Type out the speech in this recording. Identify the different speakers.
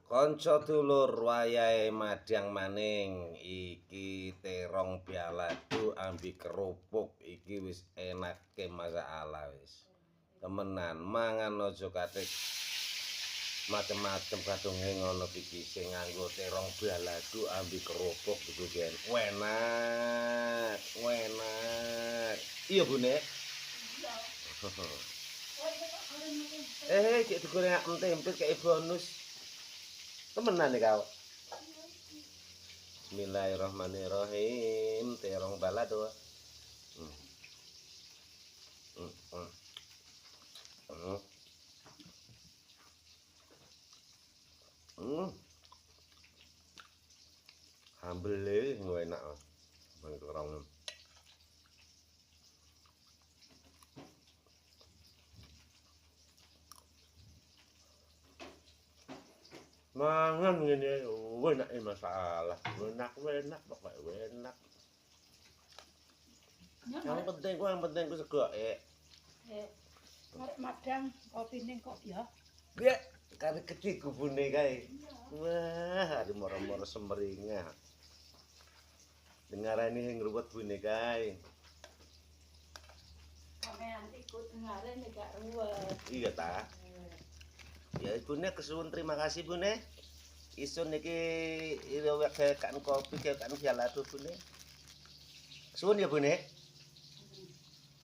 Speaker 1: Kanca dulur wayahe madang maning iki terong balado ambi kerupuk iki wis enake masalah wis. Temenan mangan aja katik macem-macem kadunge ngono iki sing nganggo terong balado ambi kerupuk iku jen enak. Iya, Bune. Iya. Cek digoreng tempe kayak bonus. Temenan nih kau. Bismillahirrahmanirrahim. Terong balado. Hambele enak. Terong. Mangan ngene enak masalah. Enak pokoknya enak. Yang penting ku segoke.
Speaker 2: Arek madang kopine kok ya.
Speaker 1: Piye kare kecil gubune kae. Wah, ari moro-moro semringah. Dengarane sing ngruwet bune kae.
Speaker 2: Sampeyan ikut dengarane gak ruwet.
Speaker 1: Iya ta. Ya Bune kesuwun terima kasih Bune. Isun iki ira wek kan kopi kan balado Bune. Suwun ya Bune.